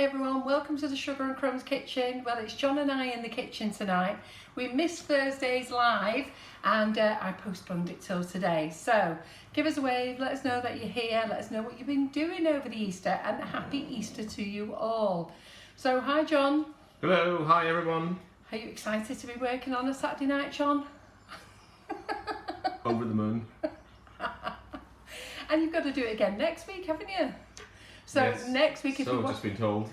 Hi everyone, welcome to the Sugar and Crumbs kitchen. Well, it's John and I in the kitchen tonight. We missed Thursday's live and I postponed it till today. So give us a wave, let us know that you're here, let us know what you've been doing over the Easter, and happy Easter to you all. So hi John. Hello, hi everyone. Are you excited to be working on a Saturday night, John? Over the moon. And you've got to do it again next week, haven't you? So yes. next week, if you so want, just been told.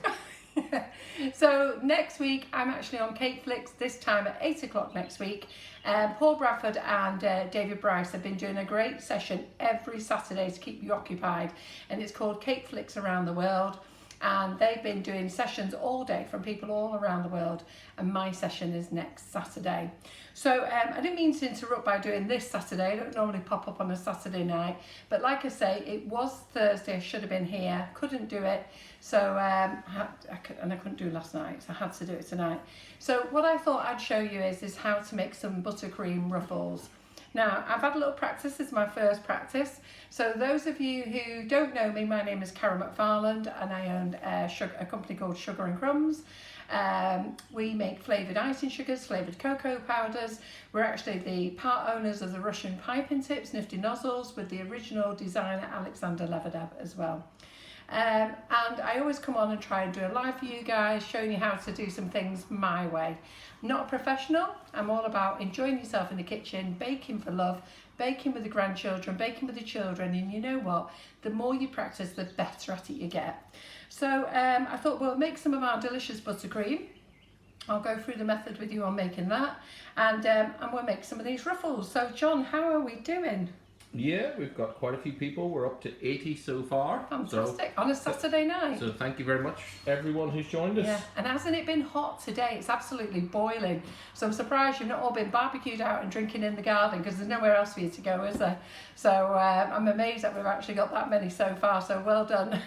So next week I'm actually on Cake Flicks, this time at 8 o'clock next week. Paul Bradford and David Bryce have been doing a great session every Saturday to keep you occupied, and it's called Cake Flicks Around the World. And they've been doing sessions all day from people all around the world, and my session is next Saturday. So I didn't mean to interrupt by doing this Saturday. I don't normally pop up on a Saturday night, but like I say, it was Thursday. I should have been here, couldn't do it, so I couldn't do it last night, so I had to do it tonight. So what I thought I'd show you is how to make some buttercream ruffles. Now, I've had a little practice, this is my first practice. So those of you who don't know me, my name is McFarland and I own a company called Sugar and Crumbs. We make flavoured icing sugars, flavoured cocoa powders. We're actually the part owners of the Russian piping tips, Nifty Nozzles, with the original designer Alexander Lebedev as well. And I always come on and try and do a live for you guys, showing you how to do some things my way. I'm not a professional, I'm all about enjoying yourself in the kitchen, baking for love, baking with the grandchildren, baking with the children, and you know what, the more you practice, the better at it you get. So I thought we'll make some of our delicious buttercream. I'll go through the method with you on making that, and we'll make some of these ruffles. So John, how are we doing? Yeah, we've got quite a few people. We're up to 80 so far. Fantastic, on a Saturday night. So thank you very much everyone who's joined us. Yeah, and hasn't it been hot today? It's absolutely boiling. So I'm surprised you've not all been barbecued out and drinking in the garden, because there's nowhere else for you to go, is there? So I'm amazed that we've actually got that many so far, so well done.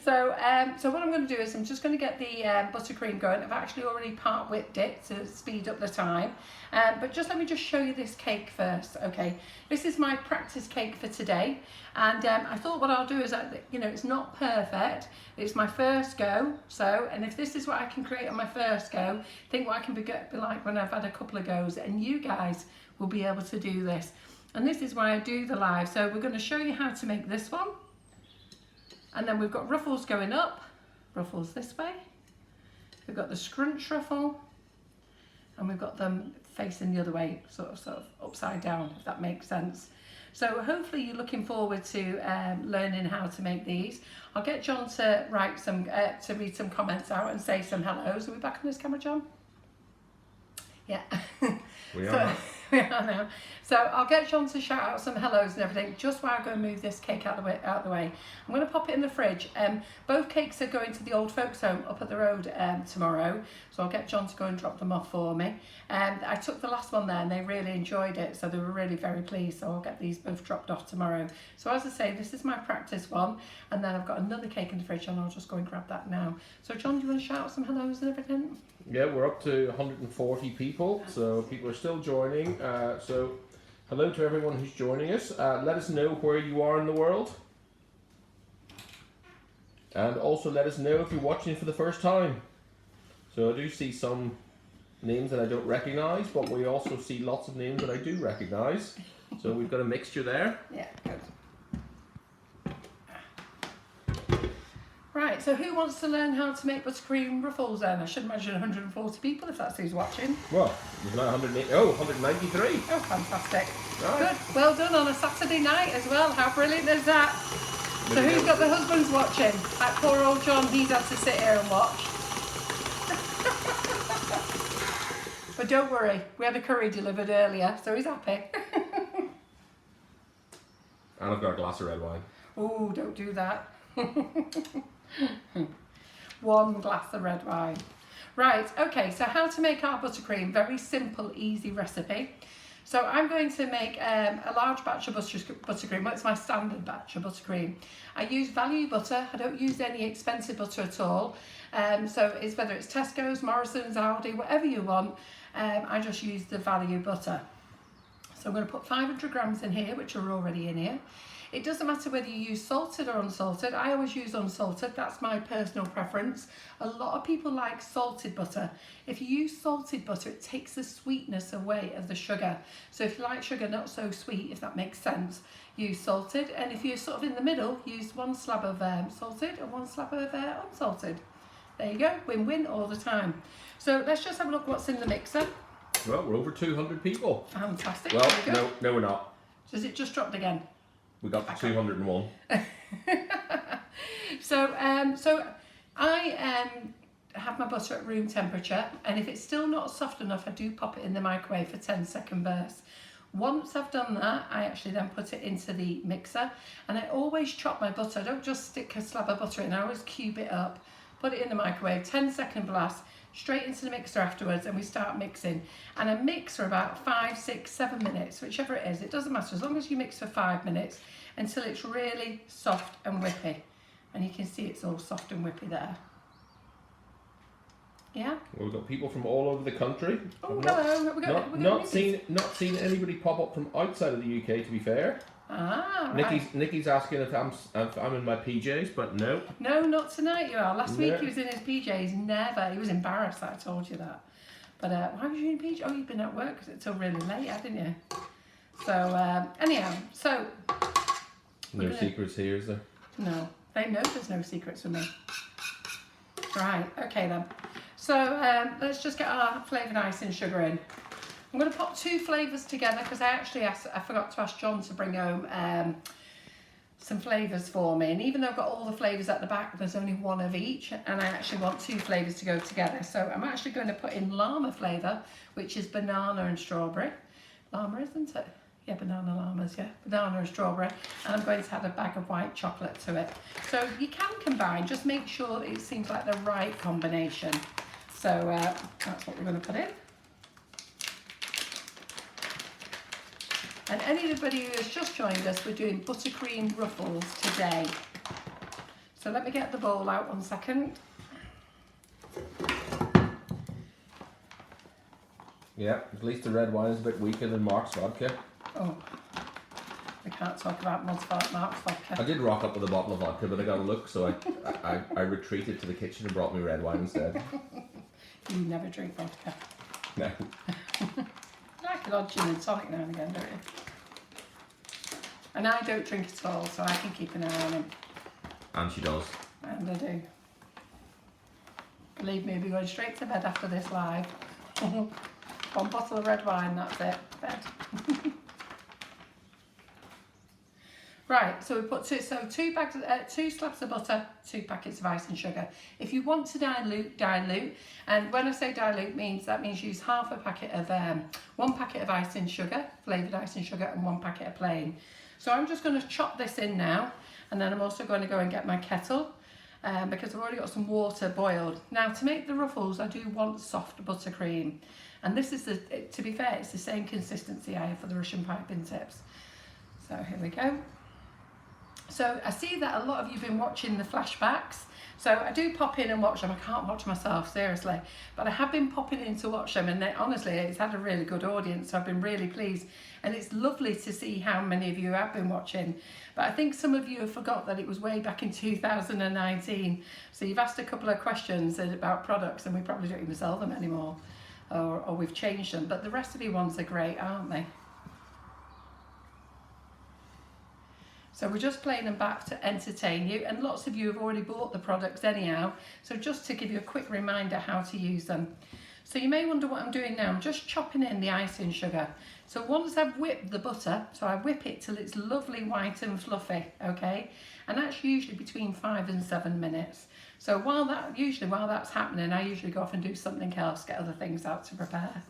So what I'm going to do is I'm just going to get the buttercream going. I've actually already part whipped it to speed up the time. But just let me just show you this cake first, okay? This is my practice cake for today, and I thought what I'll do is, you know, it's not perfect, it's my first go, so, and if this is what I can create on my first go, think what I can be like when I've had a couple of goes, and you guys will be able to do this. And this is why I do the live. So we're going to show you how to make this one, and then we've got ruffles going up, ruffles this way, we've got the scrunch ruffle, and we've got them facing the other way, sort of upside down, if that makes sense. So hopefully you're looking forward to learning how to make these. I'll get John to write some, to read some comments out and say some hellos. Are we back on this camera, John? Yeah. We are. We are now. So I'll get John to shout out some hellos and everything just while I go and move this cake out of the way. I'm going to pop it in the fridge. Both cakes are going to the old folks home up at the road tomorrow, so I'll get John to go and drop them off for me. I took the last one there and they really enjoyed it, so they were really very pleased, so I'll get these both dropped off tomorrow. So as I say, this is my practice one, and then I've got another cake in the fridge and I'll just go and grab that now. So John, do you want to shout out some hellos and everything? Yeah, we're up to 140 people, so people are still joining. So hello to everyone who's joining us. Let us know where you are in the world. And also let us know if you're watching for the first time. So I do see some names that I don't recognise, but we also see lots of names that I do recognise. So we've got a mixture there. Yeah, good. Right, so who wants to learn how to make buttercream ruffles then? I should imagine 140 people if that's who's watching. Well, there's now 193. Oh, fantastic. Right. Good, well done on a Saturday night as well. How brilliant is that? So who's got the husbands watching? Like poor old John, he's had to sit here and watch. But don't worry, we had a curry delivered earlier, so he's happy. And I've got a glass of red wine. Oh, don't do that. One glass of red wine. Right, okay, so how to make our buttercream, very simple, easy recipe. So I'm going to make a large batch of buttercream. Well, it's my standard batch of buttercream. I use value butter. I don't use any expensive butter at all. So it's whether it's Tesco's, Morrison's, Aldi, whatever you want. I just use the value butter. So I'm going to put 500 grams in here, which are already in here. It doesn't matter whether you use salted or unsalted. I always use unsalted, that's my personal preference. A lot of people like salted butter. If you use salted butter, it takes the sweetness away of the sugar. So if you like sugar not so sweet, if that makes sense, use salted. And if you're sort of in the middle, use 1 slab of salted and 1 slab of unsalted. There you go, win-win all the time. So let's just have a look what's in the mixer. Well, we're over 200 people. Fantastic. Well, no, we're not. Does it just dropped again? We got to 201. So I have my butter at room temperature, and if it's still not soft enough, I do pop it in the microwave for 10-second bursts. Once I've done that, I actually then put it into the mixer, and I always chop my butter. I don't just stick a slab of butter in, I always cube it up, put it in the microwave, 10-second blast, straight into the mixer afterwards, and we start mixing. And I mix for about 5, 6, 7 minutes, whichever it is. It doesn't matter, as long as you mix for 5 minutes until it's really soft and whippy. And you can see it's all soft and whippy there. Yeah. Well, we've got people from all over the country. Oh, hello. Not seen anybody pop up from outside of the UK. To be fair. Ah, right. Nikki's asking if I'm in my PJs, but no. No, not tonight you are. Last week he was in his PJs, never. He was embarrassed that I told you that. But why was you in PJs? Oh, you've been at work until really late, hadn't you? So, anyhow, so... No secrets here, is there? No, they know there's no secrets with me. Right, okay then. So, let's just get our flavoured icing sugar in. I'm going to pop 2 flavours together because I forgot to ask John to bring home some flavours for me. And even though I've got all the flavours at the back, there's only 1 of each. And I actually want 2 flavours to go together. So I'm actually going to put in llama flavour, which is banana and strawberry. Llama, isn't it? Yeah, banana llamas, yeah. Banana and strawberry. And I'm going to add a bag of white chocolate to it. So you can combine, just make sure it seems like the right combination. So that's what we're going to put in. And anybody who has just joined us, we're doing buttercream ruffles today. So let me get the bowl out 1 second. Yeah, at least the red wine is a bit weaker than Mark's vodka. Oh, we can't talk about Mark's vodka. I did rock up with a bottle of vodka, but I got a look, so I retreated to the kitchen and brought me red wine instead. You never drink vodka. No. Like an odd gin and tonic now and again, don't you? And I don't drink at all, so I can keep an eye on him. And she does. And I do. Believe me, we're going straight to bed after this live. 1 bottle of red wine, that's it. Bed. Right, so we put 2 slabs of butter, 2 packets of icing sugar. If you want to dilute. And when I say dilute, that means use half a packet of 1 packet of icing sugar, flavoured icing sugar, and 1 packet of plain. So I'm just going to chop this in now, and then I'm also going to go and get my kettle because I've already got some water boiled. Now to make the ruffles, I do want soft buttercream, and this is to be fair, it's the same consistency I have for the Russian piping tips. So here we go. So I see that a lot of you have been watching the flashbacks. So I do pop in and watch them. I can't watch myself, seriously. But I have been popping in to watch them, and honestly, it's had a really good audience. So I've been really pleased. And it's lovely to see how many of you have been watching. But I think some of you have forgot that it was way back in 2019. So you've asked a couple of questions about products, and we probably don't even sell them anymore. Or we've changed them. But the recipe ones are great, aren't they? So we're just playing them back to entertain you, and lots of you have already bought the products anyhow, so just to give you a quick reminder how to use them. So you may wonder what I'm doing now. I'm just chopping in the icing sugar. So once I've whipped the butter, so I whip it till it's lovely white and fluffy, okay? And that's usually between 5 and 7 minutes. So while that's happening, I usually go off and do something else, get other things out to prepare.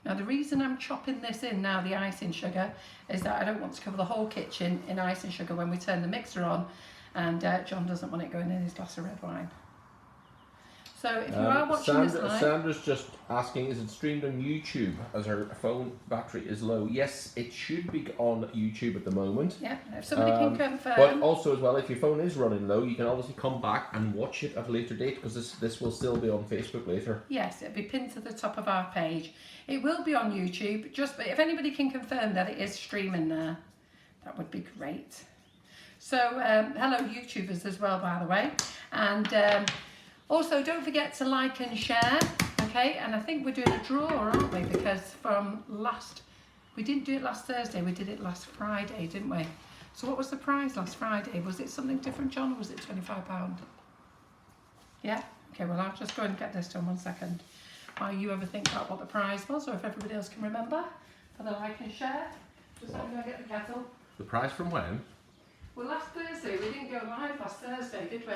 Now the reason I'm chopping this in now, the icing sugar, is that I don't want to cover the whole kitchen in icing sugar when we turn the mixer on, and John doesn't want it going in his glass of red wine. So if you are watching this live... Sandra's just asking, is it streamed on YouTube as her phone battery is low? Yes, it should be on YouTube at the moment. Yeah, if somebody can confirm. But also as well, if your phone is running low, you can obviously come back and watch it at a later date, because this will still be on Facebook later. Yes, it'll be pinned to the top of our page. It will be on YouTube, just if anybody can confirm that it is streaming there, that would be great. So, hello YouTubers as well, by the way. And also, don't forget to like and share, okay? And I think we're doing a draw, aren't we? Because we didn't do it last Thursday, we did it last Friday, didn't we? So what was the prize last Friday? Was it something different, John, or was it £25? Yeah? Okay, well, I'll just go and get this done 1 second. While you ever think about what the prize was, or if everybody else can remember, for the like and share. Just let me go get the kettle. The prize from when? Well, last Thursday, we didn't go live last Thursday, did we?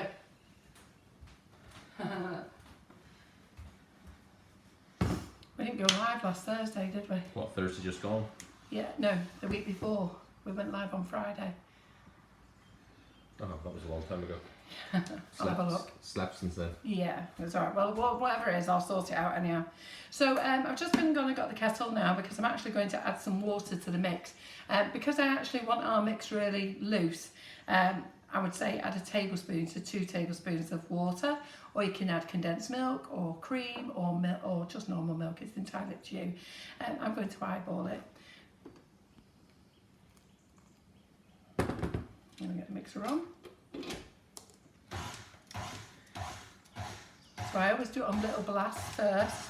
We didn't go live last Thursday, did we? What, Thursday just gone? Yeah, no, the week before. We went live on Friday. Oh, that was a long time ago. I'll have a look. Slept since then. Yeah, it's alright. Well, whatever it is, I'll sort it out anyhow. So I've just been going to got the kettle now, because I'm actually going to add some water to the mix. Because I actually want our mix really loose, I would say add a tablespoon to 2 tablespoons of water, or you can add condensed milk or cream or milk or just normal milk. It's entirely up to you. I'm going to eyeball it. I'm going to get the mixer on. So I always do it on little blasts first,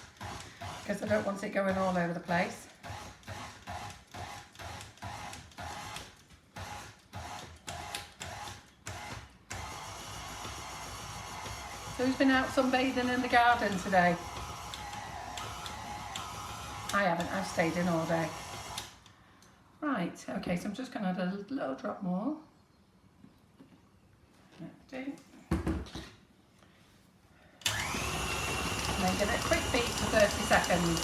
because I don't want it going all over the place. So who's been out sunbathing in the garden today? I haven't, I've stayed in all day. Right, okay, so I'm just going to add a little drop more. That'll do. And then give it a quick beat for 30 seconds.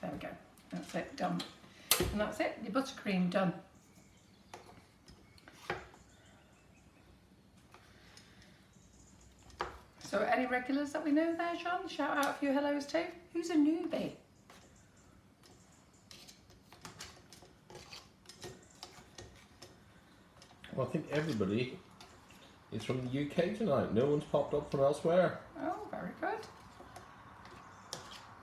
There we go. That's it, done. And that's it, your buttercream done. So any regulars that we know there, John? Shout out a few hellos too. Who's a newbie? Well, I think everybody is from the UK tonight. No one's popped up from elsewhere. Oh, very good.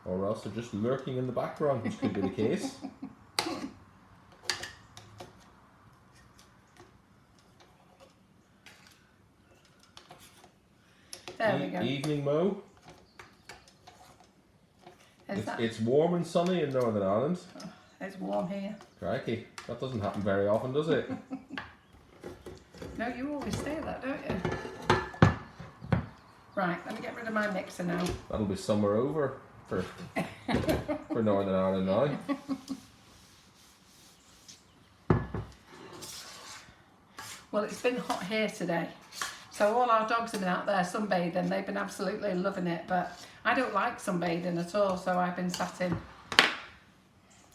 Or else they're just lurking in the background, which could be the case. There we go. Evening, Mo. It's warm and sunny in Northern Ireland. Oh, it's warm here. Crikey, that doesn't happen very often, does it? No, you always say that, don't you? Right, let me get rid of my mixer now. That'll be summer over for Northern Ireland now. Well, it's been hot here today. So all our dogs have been out there sunbathing. They've been absolutely loving it, but I don't like sunbathing at all, so I've been sat in.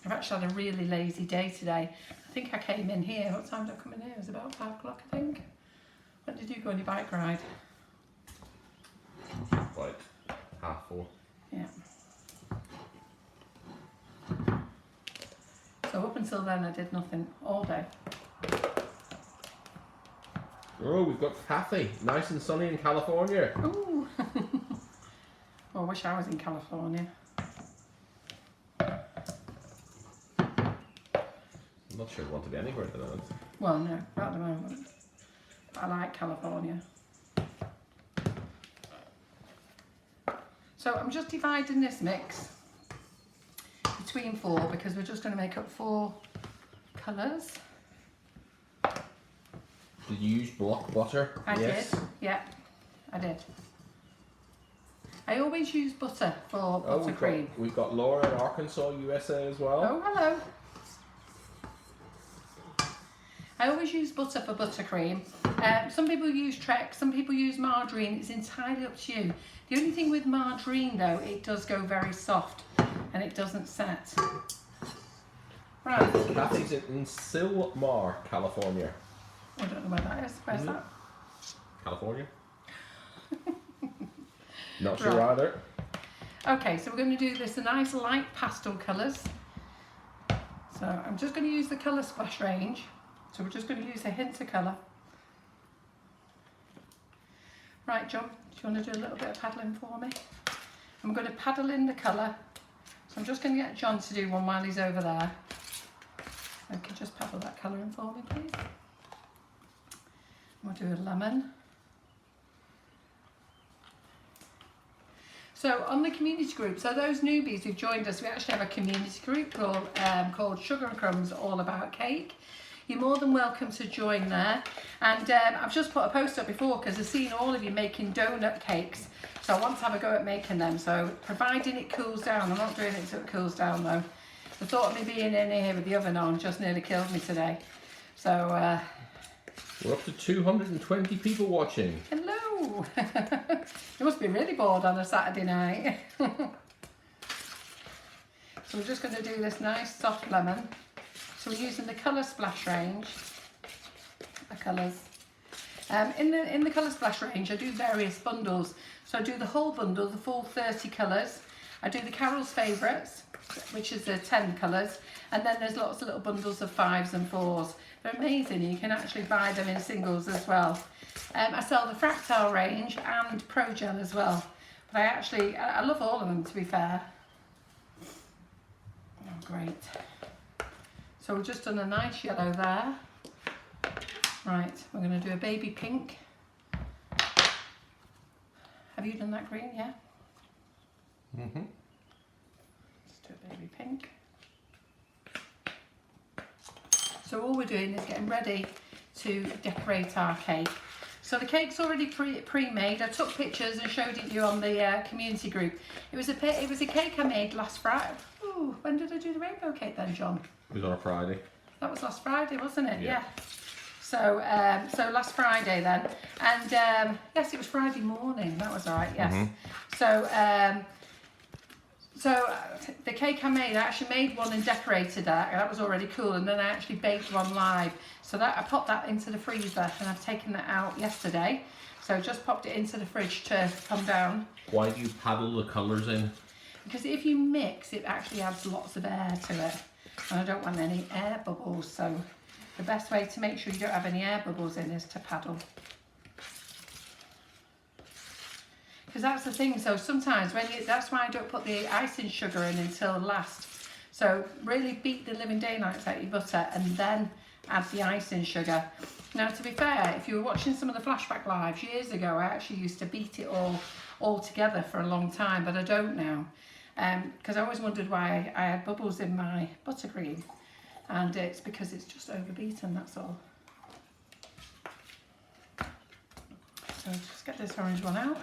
I've actually had a really lazy day today. I think I came in here. What time did I come in here? It was about 5 o'clock, I think. When did you go on your bike ride? Like 4:30. Yeah. So up until then I did nothing all day. Oh, we've got Kathy. Nice and sunny in California. Ooh. Well, I wish I was in California. I'm not sure I want to be anywhere at the moment. Well, no, not at the moment. But I like California. So I'm just dividing this mix between 4 because we're just going to make up 4 colours. Did you use block butter? I did, yeah, I did. I always use butter for buttercream. We've got Laura in Arkansas, USA as well. Oh, hello. I always use butter for buttercream. Some people use Trek, some people use margarine. It's entirely up to you. The only thing with margarine though, it does go very soft. and it doesn't set. Right. Kathy's in Silmar, California. I don't know where that is. Where's that? California. Not sure Right. either. Okay, so we're going to do this in nice light pastel colours. So I'm just going to use the colour splash range. So we're just going to use a hint of colour. Right, John, do you want to do a little bit of paddling for me? I'm going to paddle in the colour. So I'm just going to get John to do one while he's over there. Okay, just paddle that colour in for me, please. We'll do a lemon. So on the community group, so those newbies who've joined us, we actually have a community group called Sugar and Crumbs, all about cake. You're more than welcome to join there. And I've just put a post up before because I've seen all of you making donut cakes. So I want to have a go at making them. So providing it cools down, I'm not doing it until it cools down though. The thought of me being in here with the oven on just nearly killed me today. So we're up to 220 people watching. hello. You must be really bored on a Saturday night. So we're just going to do this nice soft lemon. So we're using the colour splash range. The colours. In the colour splash range, I do various bundles. So I do the whole bundle, the full 30 colours. I do the Carol's Favourites, which is the 10 colours. And then there's lots of little bundles of 5s and 4s. They're amazing. You can actually buy them in singles as well. I sell the Fractile range and Pro Gel as well. But I love all of them, to be fair. Oh, great. So we've just done a nice yellow there. Right, we're going to do a baby pink. Have you done that green? Yeah? Mm-hmm. Let's do a baby pink. So all we're doing is getting ready to decorate our cake. So the cake's already pre-made. I took pictures and showed it you on the community group. It was a cake I made last Friday. Ooh, when did I do the rainbow cake then, John? It was on a Friday. That was last Friday, wasn't it? Yeah. So so last Friday then, and yes, it was Friday morning. That was all right. Yes. Mm-hmm. So the cake I made, I actually made one and decorated that. That was already cool, and then I actually baked one live. So that I popped that into the freezer, and I've taken that out yesterday. So just popped it into the fridge to come down. Why do you paddle the colours in? Because if you mix, it actually adds lots of air to it, and I don't want any air bubbles. So the best way to make sure you don't have any air bubbles in is to paddle. Because that's the thing, so sometimes that's why I don't put the icing sugar in until last. So really beat the living daylights out your butter and then add the icing sugar. Now to be fair, if you were watching some of the flashback lives years ago, I actually used to beat it all together for a long time, but I don't now. Because I always wondered why I had bubbles in my buttercream. And it's because it's just overbeaten, that's all. So just get this orange one out.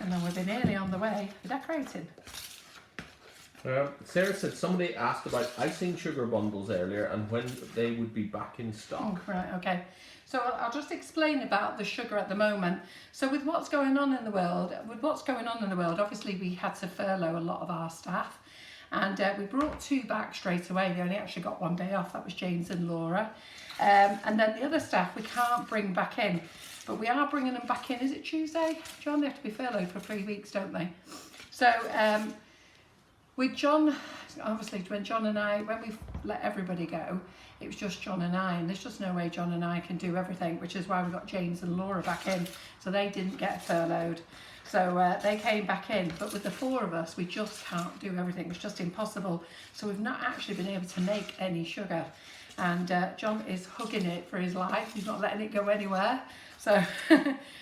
And then we'll be nearly on the way for decorating. Sarah said somebody asked about icing sugar bundles earlier and when they would be back in stock. Oh, right, okay. So I'll just explain about the sugar at the moment. So with what's going on in the world, obviously we had to furlough a lot of our staff. And we brought 2 back straight away. They only actually got 1 day off. That was James and Laura. And then the other staff we can't bring back in. But we are bringing them back in. Is it Tuesday? John, they have to be furloughed for 3 weeks, don't they? So with John, obviously when we let everybody go, it was just John and I. And there's just no way John and I can do everything, which is why we got James and Laura back in. So they didn't get furloughed. So they came back in, but with the 4 of us, we just can't do everything. It's just impossible. So we've not actually been able to make any sugar. And John is hugging it for his life. He's not letting it go anywhere. So,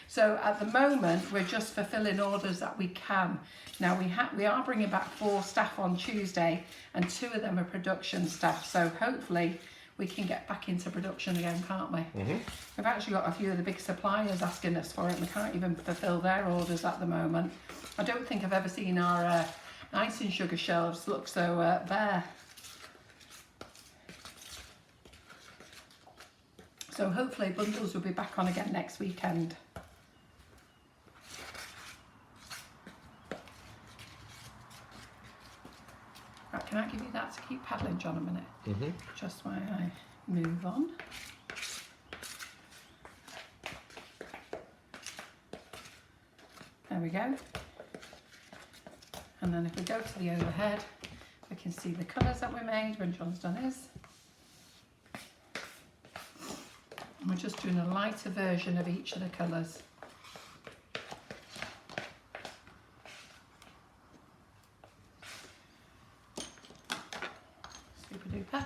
so at the moment, we're just fulfilling orders that we can. Now we are bringing back 4 staff on Tuesday, and 2 of them are production staff. So hopefully we can get back into production again, can't we? Mm-hmm. We've actually got a few of the big suppliers asking us for it. We can't even fulfill their orders at the moment. I don't think I've ever seen our icing sugar shelves look so bare. So hopefully bundles will be back on again next weekend. Right, can I give you that to keep paddling, John, a minute? Mm-hmm. Just while I move on. There we go. And then if we go to the overhead, we can see the colours that we made when John's done his. And we're just doing a lighter version of each of the colours. Super duper.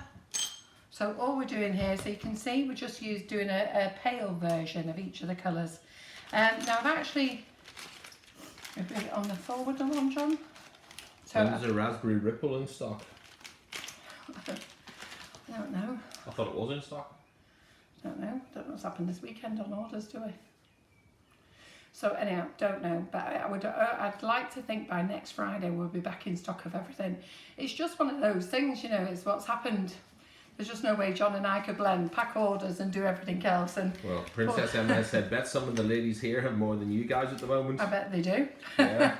So all we're doing here, so you can see, we're just doing a pale version of each of the colours. Now I've actually, on the forward one, John. So When there's a raspberry ripple in stock. I don't know. I thought it was in stock. Don't know what's happened this weekend on orders, do we? So anyhow, don't know, but I'd like to think by next Friday we'll be back in stock of everything. It's just one of those things, you know, it's what's happened. There's just no way John and I could blend, pack orders and do everything else. And well, Princess Emma said, bet some of the ladies here have more than you guys at the moment. I bet they do. Yeah.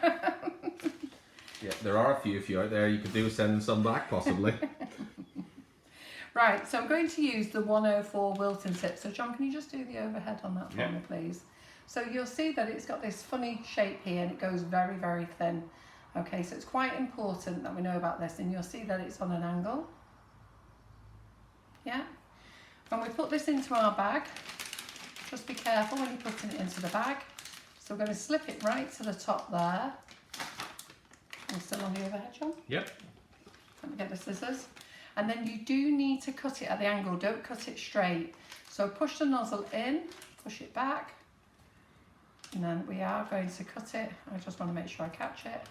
Yeah, there are a few of you out there. You could do with sending some back, possibly. Right, so I'm going to use the 104 Wilton tip. So John, can you just do the overhead on that for Yeah. me, please? So you'll see that it's got this funny shape here and it goes very, very thin. Okay, so it's quite important that we know about this, and you'll see that it's on an angle. Yeah. When we put this into our bag, just be careful when you're putting it into the bag. So we're going to slip it right to the top there. And still on the overhead, John? Yep. Let me get the scissors. And then you do need to cut it at the angle, don't cut it straight. So push the nozzle in, push it back, and then we are going to cut it. I just want to make sure I catch it.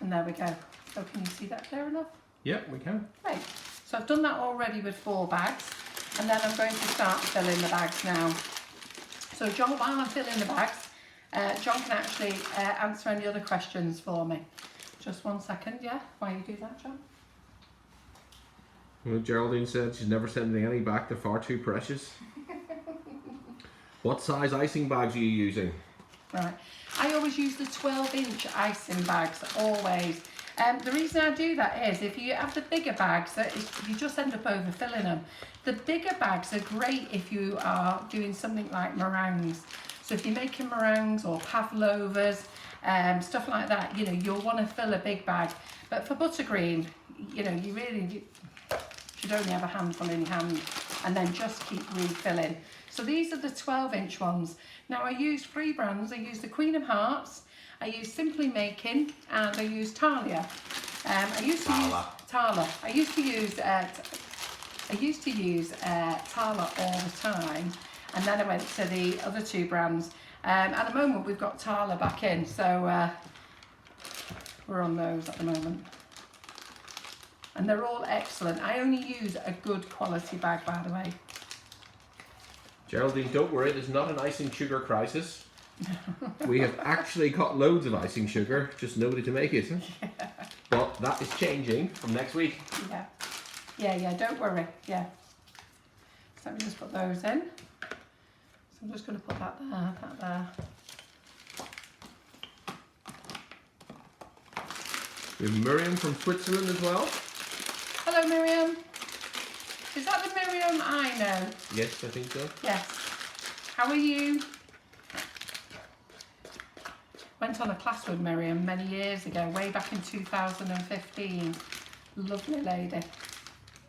And there we go. So can you see that clear enough? Yep, we can. Great. So I've done that already with 4 bags, and then I'm going to start filling the bags now. So John, while I'm filling the bags, John can actually answer any other questions for me. Just 1 second, yeah? While you do that, John. Well, Geraldine said she's never sending any back. They're far too precious. What size icing bags are you using? Right. I always use the 12-inch icing bags, always. The reason I do that is if you have the bigger bags, you just end up overfilling them. The bigger bags are great if you are doing something like meringues. So if you're making meringues or pavlovas, stuff like that, you know, you'll want to fill a big bag. But for buttercream, you know, you should only have a handful in your hand and then just keep refilling. So these are the 12-inch ones. Now I use 3 brands. I use the Queen of Hearts, I use Simply Making, and I use Talia. I used to use Tala. I used to use Tala all the time, and then I went to the other 2 brands. At the moment we've got Tala back in, so we're on those at the moment. And they're all excellent. I only use a good quality bag, by the way. Geraldine, don't worry, there's not an icing sugar crisis. We have actually got loads of icing sugar, just nobody to make it. Yeah. But that is changing from next week. Yeah, don't worry, yeah. So let me just put those in. So I'm just going to put that there. We have Miriam from Switzerland as well. Hello, Miriam. Is that the Miriam I know? Yes, I think so. Yes. How are you? Went on a class with Miriam many years ago, way back in 2015. Lovely lady.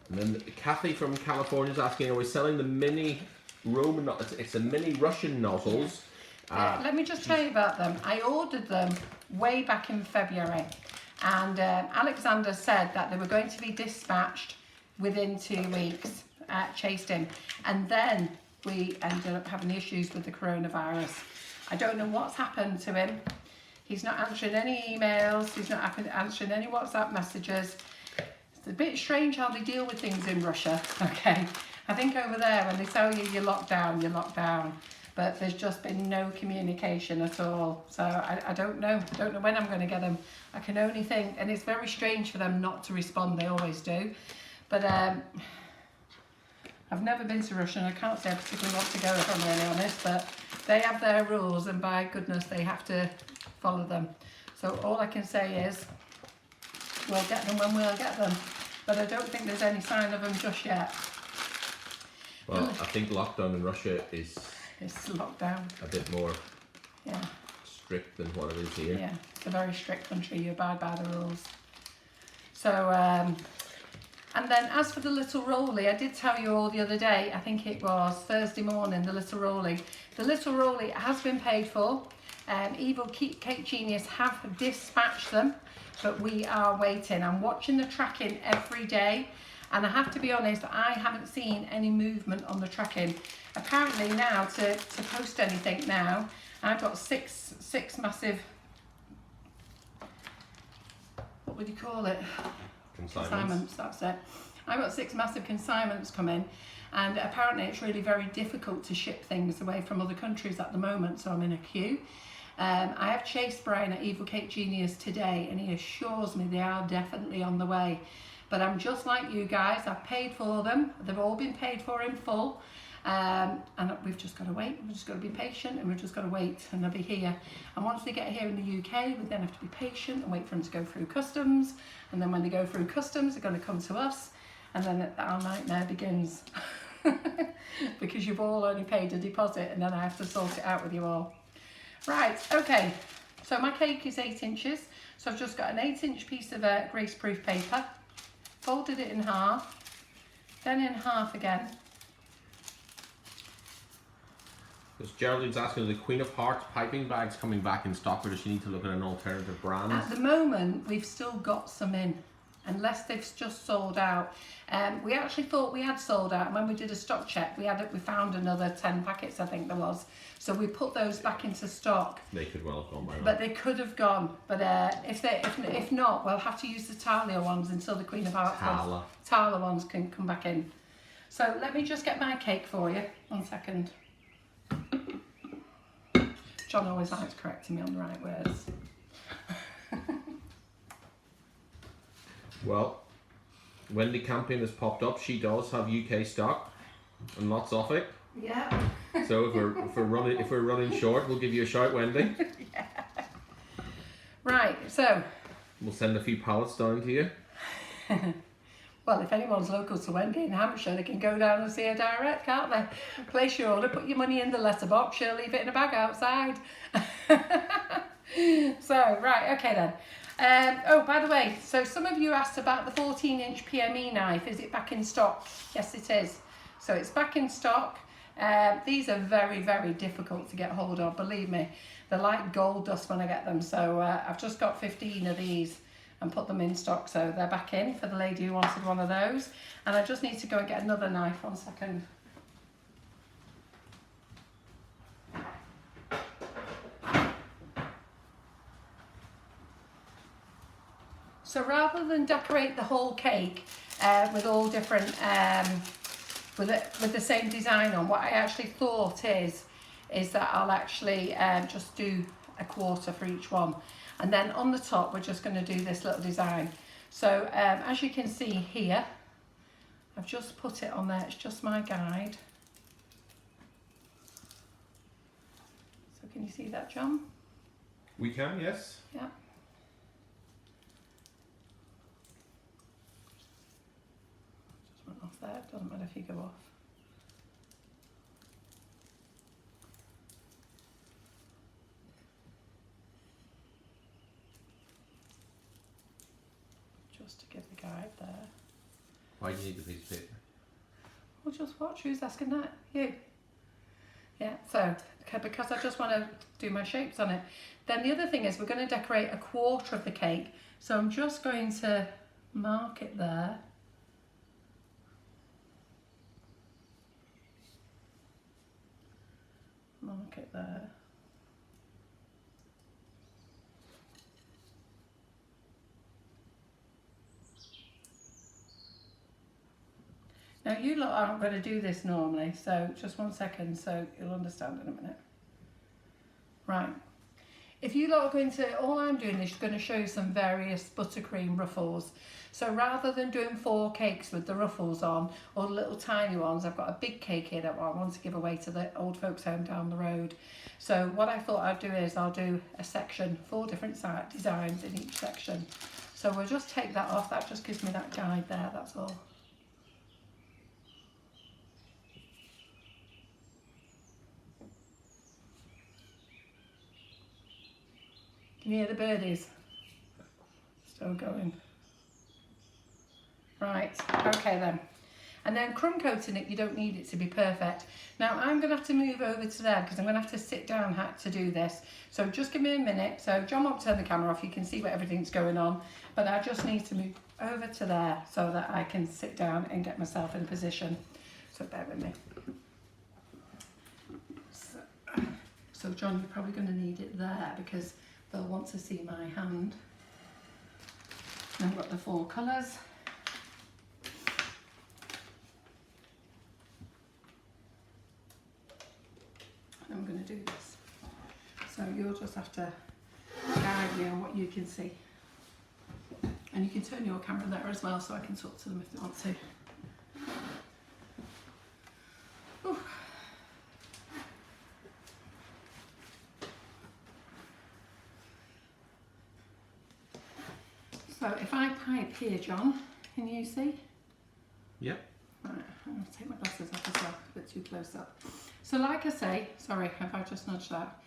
And then Kathy from California is asking, are we selling the mini Roman, it's the mini Russian nozzles. Let me just tell you about them. I ordered them way back in February, and Alexander said that they were going to be dispatched within 2 weeks. Chased him, and then we ended up having issues with the coronavirus. I don't know what's happened to him. He's not answering any emails, he's not answering any WhatsApp messages. It's a bit strange how they deal with things in Russia, okay? I think over there when they tell you you're locked down, you're locked down. But there's just been no communication at all. So I don't know. I don't know when I'm going to get them. I can only think, and it's very strange for them not to respond, they always do. But I've never been to Russia, and I can't say I particularly want to go if I'm really honest, but they have their rules, and by goodness they have to follow them. So all I can say is we'll get them when we'll get them. But I don't think there's any sign of them just yet. Well, I think lockdown in Russia is It's locked down. a bit more strict than what it is here. Yeah, it's a very strict country. You abide by the rules. So, and then as for the little rolly, I did tell you all the other day, I think it was Thursday morning, the little rolly. The little rolly has been paid for. Evil Cake Genius have dispatched them, but we are waiting. I'm watching the tracking every day, and I have to be honest, I haven't seen any movement on the tracking. Apparently now, to post anything now, I've got six massive, what would you call it? Consignments, that's it. I've got 6 massive consignments coming, and apparently it's really very difficult to ship things away from other countries at the moment, so I'm in a queue. I have chased Brian at Evil Cake Genius today, and he assures me they are definitely on the way. But I'm just like you guys, I've paid for them, they've all been paid for in full, and we've just got to wait, we've just got to be patient, and we've just got to wait, and they'll be here. And once they get here in the UK, we then have to be patient and wait for them to go through customs, and then when they go through customs, they're going to come to us, and then our nightmare begins. Because you've all only paid a deposit, and then I have to sort it out with you all. Right, okay, so my cake is 8 inches, so I've just got an 8-inch piece of greaseproof paper, folded it in half, then in half again. Because Geraldine's asking, are the Queen of Hearts piping bags coming back in stock, or does she need to look at an alternative brand? At the moment, we've still got some in, unless they've just sold out. We actually thought we had sold out, and when we did a stock check, we found another 10 packets, I think there was. So we put those back into stock. They could well have gone by now. But they could have gone. But if not, we'll have to use the Talia ones until the Queen of Hearts Talia ones can come back in. So let me just get my cake for you. 1 second. John always likes correcting me on the right words. Well, Wendy Campion has popped up. She does have UK stock and lots of it. Yeah. So if we're running short, we'll give you a shout, Wendy. Yeah. Right, so we'll send a few pallets down to you. Well, if anyone's local to Wendy in Hampshire, they can go down and see her direct, can't they? Place your order, put your money in the letterbox, she'll leave it in a bag outside. So, right, okay then. Oh, by the way, so some of you asked about the 14-inch PME knife. Is it back in stock? Yes, it is. So it's back in stock. These are very, very difficult to get hold of, believe me. They're like gold dust when I get them. So I've just got 15 of these and put them in stock. So they're back in for the lady who wanted one of those. And I just need to go and get another knife. 1 second. So rather than decorate the whole cake with all different, with the same design on, what I actually thought is that I'll actually just do a quarter for each one. And then on the top, we're just going to do this little design. So as you can see here, I've just put it on there. It's just my guide. So can you see that, John? We can, yes. Yeah. Just went off there. Doesn't matter if you go off. Just to give the guide there. Why do you need the piece of paper? Well, just watch. Who's asking that? You. Yeah, so because I just want to do my shapes on it. Then the other thing is we're going to decorate a quarter of the cake. So I'm just going to mark it there. Mark it there. Now you lot aren't going to do this normally, so just 1 second so you'll understand in a minute. Right, If you lot are going to, all I'm doing is going to show you some various buttercream ruffles. So rather than doing 4 cakes with the ruffles on, or the little tiny ones, I've got a big cake here that I want to give away to the old folks home down the road. So what I thought I'd do is I'll do a section, 4 different designs in each section. So we'll just take that off, that just gives me that guide there, that's all. Can you hear the birdies? Still going. Right, okay then. And then crumb coating it, you don't need it to be perfect. Now I'm going to have to move over to there because I'm going to have to sit down to do this. So just give me a minute. So John won't turn the camera off, you can see what everything's going on. But I just need to move over to there so that I can sit down and get myself in position. So bear with me. So John, you're probably going to need it there because they'll want to see my hand. And I've got the 4 colours. And I'm going to do this. So you'll just have to guide me on what you can see. And you can turn your camera there as well so I can talk to them if they want to. Ooh. So if I pipe here, John, can you see? Yep. Right, I'm going to take my glasses off as well, a bit too close up. So like I say, sorry if I just nudged that.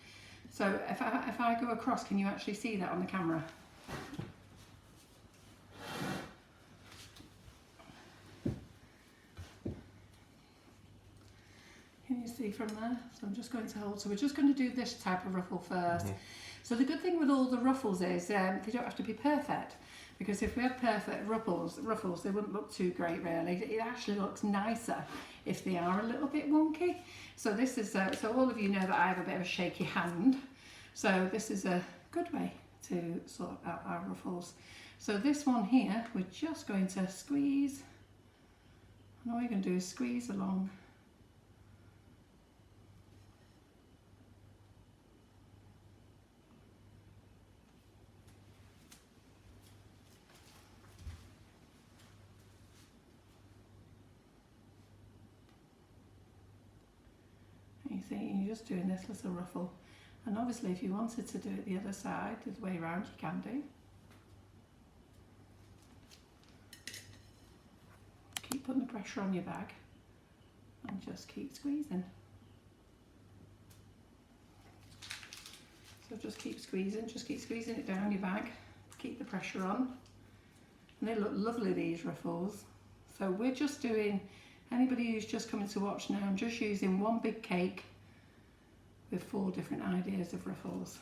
So if I go across, can you actually see that on the camera? Can you see from there? So I'm just going to hold. So we're just going to do this type of ruffle first. So the good thing with all the ruffles is they don't have to be perfect. Because if we had perfect ruffles, they wouldn't look too great really. It actually looks nicer if they are a little bit wonky. So this is, so all of you know that I have a bit of a shaky hand. So this is a good way to sort out our ruffles. So this one here, we're just going to squeeze. And all you're going to do is squeeze along. You see, you're just doing this little ruffle. And obviously if you wanted to do it the other side, the way around, you can do. Keep putting the pressure on your bag and just keep squeezing. So just keep squeezing it down your bag, keep the pressure on. And they look lovely, these ruffles. So we're just doing, anybody who's just coming to watch now, I'm just using 1 big cake with 4 different ideas of ruffles.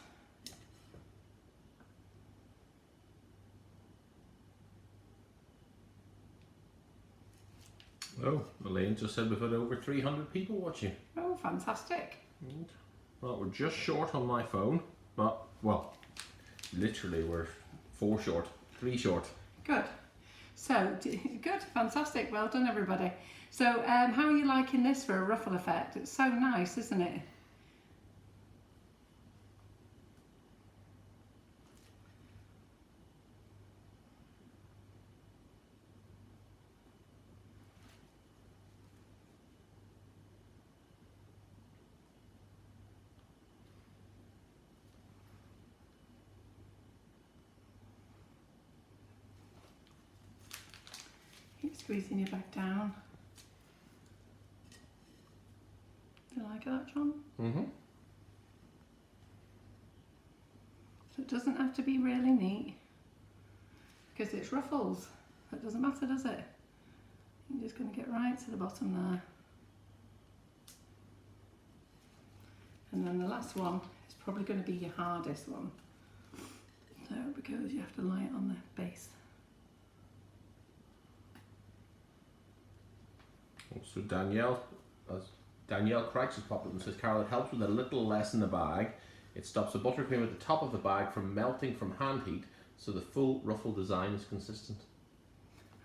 Oh, Elaine just said we've had over 300 people watching. Oh, fantastic. Well, we're just short on my phone, but, well, literally we're 4 short, 3 short. Good. So, good, fantastic, well done everybody. So, how are you liking this for a ruffle effect? It's so nice, isn't it? Keep squeezing your back down. Do you like that, John? Mm-hmm. So it doesn't have to be really neat because it's ruffles. It doesn't matter, does it? You're just going to get right to the bottom there. And then the last one is probably going to be your hardest one. So because you have to lie it on the base. So Danielle Craigs has popped up and says, Carol, it helps with a little less in the bag. It stops the buttercream at the top of the bag from melting from hand heat, so the full ruffle design is consistent.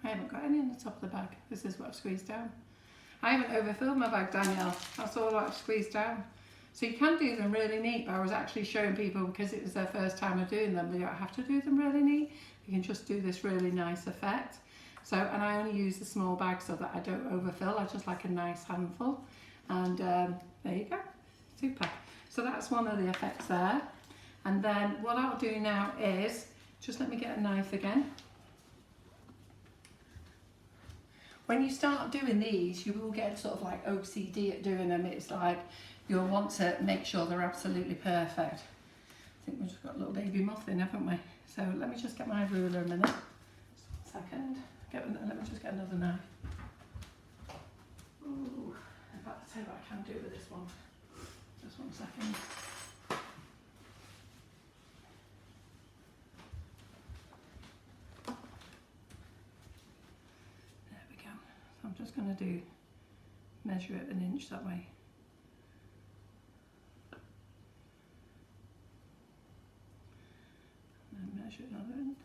I haven't got any on the top of the bag. This is what I've squeezed down. I haven't overfilled my bag, Danielle. That's all I've squeezed down. So you can do them really neat, but I was actually showing people because it was their first time of doing them, they don't have to do them really neat. You can just do this really nice effect. So, and I only use the small bag so that I don't overfill. I just like a nice handful. And there you go, super. So that's one of the effects there. And then what I'll do now is, just let me get a knife again. When you start doing these, you will get sort of like OCD at doing them. It's like you'll want to make sure they're absolutely perfect. I think we've just got a little baby muffin, haven't we? So let me just get my ruler a minute. Just 1 second. Let me just get another knife. Ooh, in fact, I'll tell you what I can do with this one. Just 1 second. There we go. So I'm just going to measure it 1 inch that way. And then measure another end.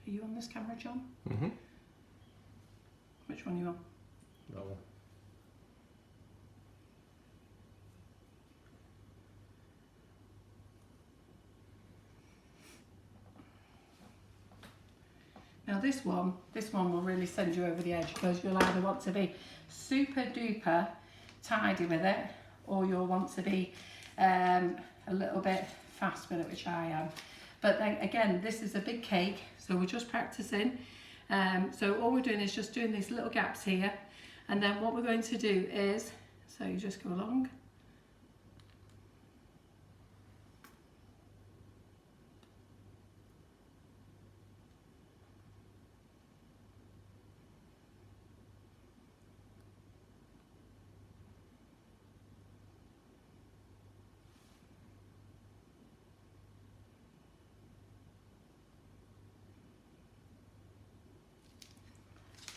Are you on this camera, John? Mm-hmm. Which one are you on? That one. Now this one will really send you over the edge because you'll either want to be super duper tidy with it, or you'll want to be a little bit fast with it, which I am. But then again, this is a big cake, so we're just practicing. So all we're doing is just doing these little gaps here, and then what we're going to do is, so you just go along.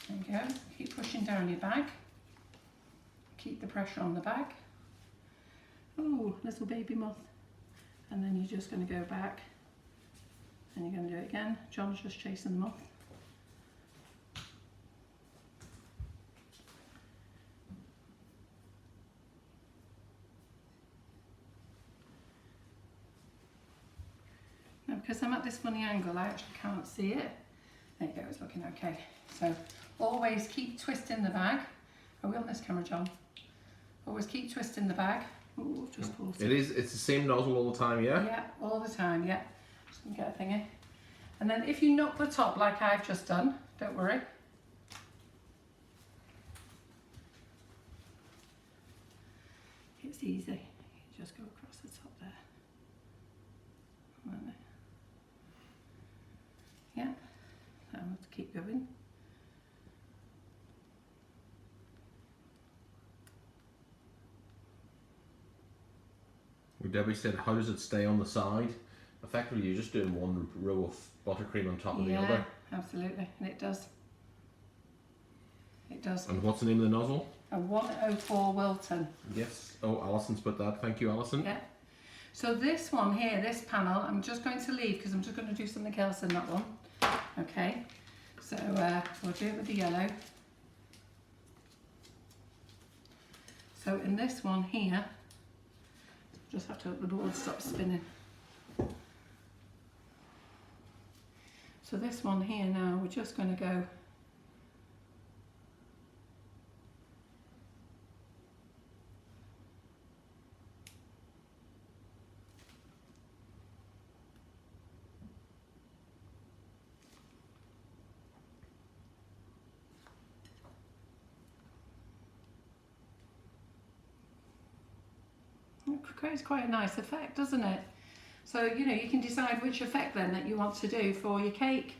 There you go. Keep pushing down your bag. Keep the pressure on the bag. Oh, little baby moth. And then you're just going to go back and you're going to do it again. John's just chasing the moth. Now, because I'm at this funny angle, I actually can't see it. There you go, it's looking okay. So always keep twisting the bag. Are we on this camera, John? Always keep twisting the bag. Ooh, just forced it. It's the same nozzle all the time, yeah? Yeah, all the time, yeah. Just gonna get a thingy. And then if you knock the top like I've just done, don't worry. It's easy. You just go across the top there. And then, yeah, so I'm going to keep going. Debbie said, how does it stay on the side? Effectively, you're just doing one row of buttercream on top of the other. Absolutely, and it does. It does. And what's the name of the nozzle? A 104 Wilton. Yes. Oh, Alison's put that. Thank you, Alison. Yeah. So this one here, this panel, I'm just going to leave because I'm just going to do something else in that one. Okay. So we'll do it with the yellow. So in this one here, just have to let the board stop spinning. So this one here now, we're just going to go it creates quite a nice effect, doesn't it? So, you know, you can decide which effect then that you want to do for your cake.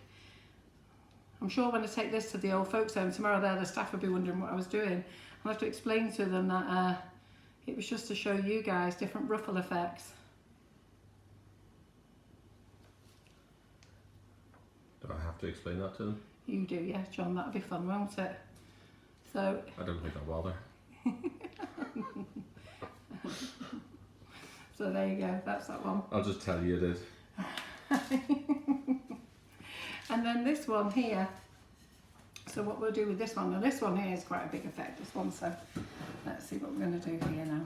I'm sure when I take this to the old folks home tomorrow, the staff will be wondering what I was doing. I'll have to explain to them that it was just to show you guys different ruffle effects. Do I have to explain that to them? You do, yeah, John, that'll be fun, won't it? So I don't think I'll bother. So there you go, that's that one. I'll just tell you it is. And then this one here, so what we'll do with this one, now this one here is quite a big effect, this one, so let's see what we're going to do here now.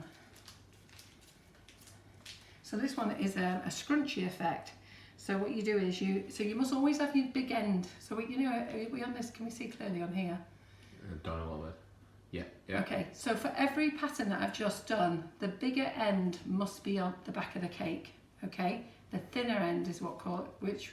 So this one is a scrunchy effect. So what you do is you must always have your big end. So we, are we on this, can we see clearly on here? Down a little bit. Yeah. Okay, so for every pattern that I've just done, the bigger end must be on the back of the cake, okay? The thinner end is which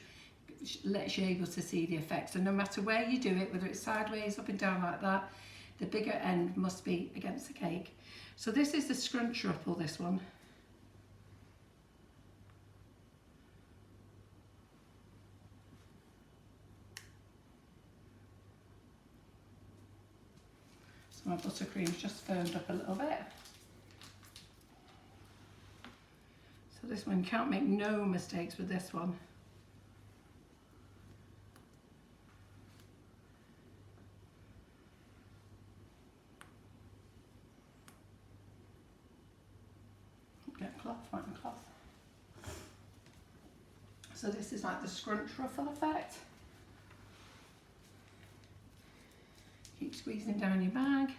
lets you able to see the effect. So no matter where you do it, whether it's sideways, up and down like that, the bigger end must be against the cake. So this is the scrunch ruffle, this one. So my buttercream's just firmed up a little bit. So this one, can't make no mistakes with this one. Get cloth, whiten cloth. So this is like the scrunch ruffle effect. Keep squeezing down your bag.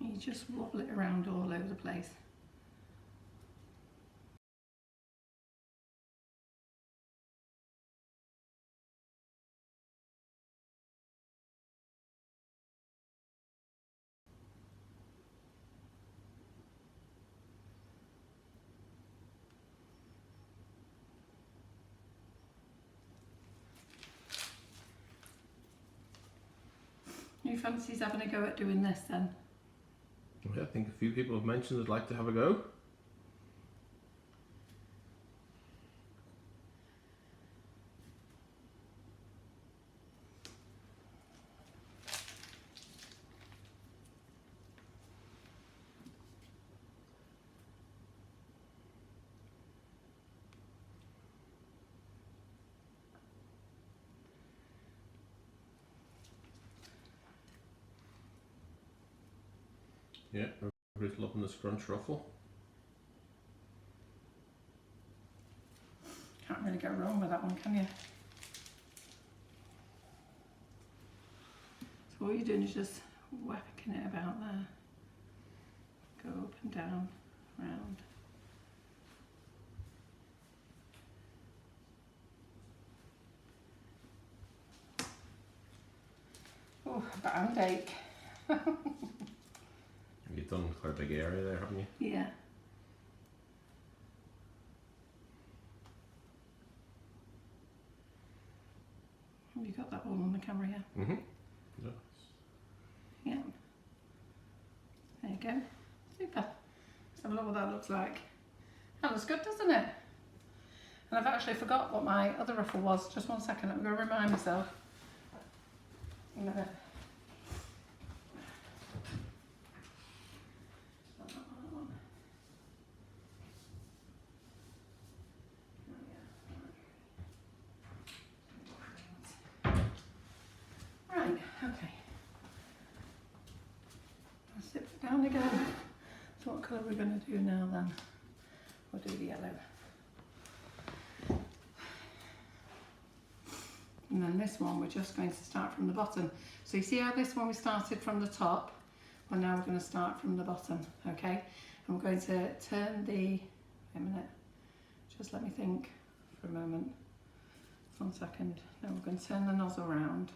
You just wobble it around all over the place. Who fancies having a go at doing this then? Well, I think a few people have mentioned they'd like to have a go. Yeah, everybody's loving the scrunch ruffle. Can't really go wrong with that one, can you? So all you're doing is just whacking it about there. Go up and down, round. Oh, band ache. You've done quite a big area there, haven't you? Yeah. Have you got that all on the camera here? Mm-hmm. Yes. Yeah. There you go. Super. Let's have a look what that looks like. That looks good, doesn't it? And I've actually forgot what my other ruffle was. Just one second, I'm going to remind myself. A minute. Right, okay. I'll sit down again. So what colour are we going to do now then? We'll do the yellow. And then this one we're just going to start from the bottom. So you see how this one we started from the top? Well, now we're going to start from the bottom, okay? And we're going to turn the, wait a minute, just let me think for a moment. 1 second. Now we're going to turn the nozzle around.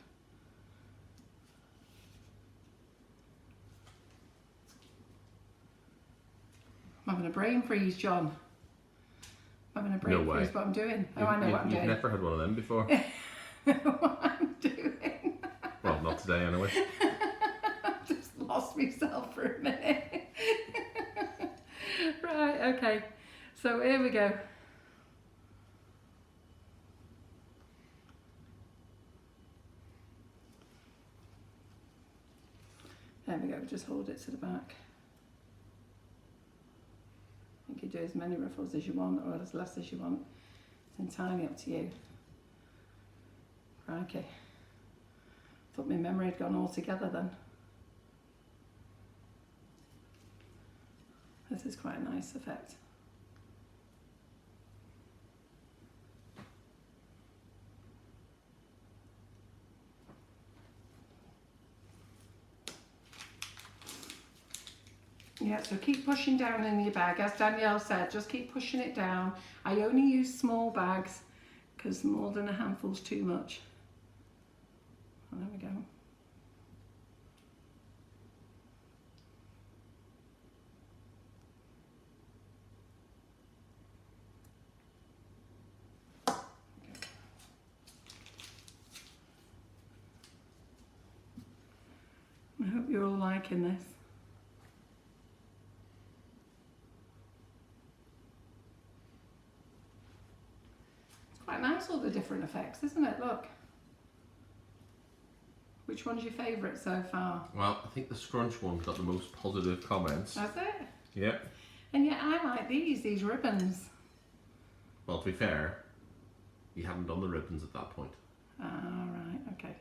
I'm having a brain freeze, John. I'm having a brain No way. freeze, what I'm doing. Oh, I know what I'm doing. You've never had one of them before. What I'm doing. Well, not today anyway. I've just lost myself for a minute. Right, okay. So here we go. There we go, just hold it to the back. You can do as many ruffles as you want or as less as you want. It's entirely up to you. Crikey. Thought my memory had gone all together then. This is quite a nice effect. Yeah, so keep pushing down in your bag. As Danielle said, just keep pushing it down. I only use small bags because more than a handful's too much. Oh, there we go. I hope you're all liking this. It's quite nice, all the different effects, isn't it? Look. Which one's your favourite so far? Well, I think the scrunch one got the most positive comments. Has it? Yeah. And yet I like these ribbons. Well, to be fair, you haven't done the ribbons at that point. Ah, right, okay.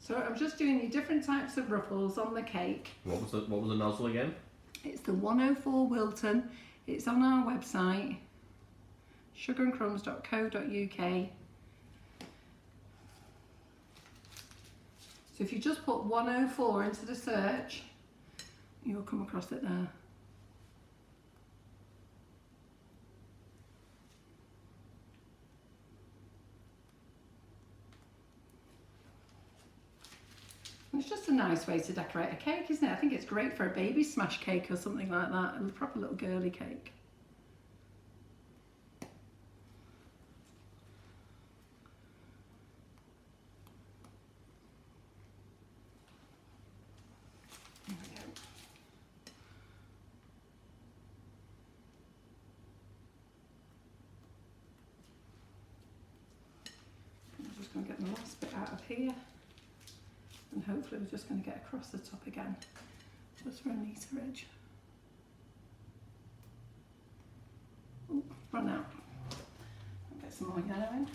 So I'm just doing your different types of ruffles on the cake. What was the nozzle again? It's the 104 Wilton. It's on our website, sugarandcrumbs.co.uk. So if you just put 104 into the search, you'll come across it there. And it's just a nice way to decorate a cake, isn't it? I think it's great for a baby smash cake or something like that, a proper little girly cake. There we go. I'm just going to get the last bit out of here. And hopefully we're just going to get across the top again, just for a neater edge. Ooh, run out. I'll get some more yellow in.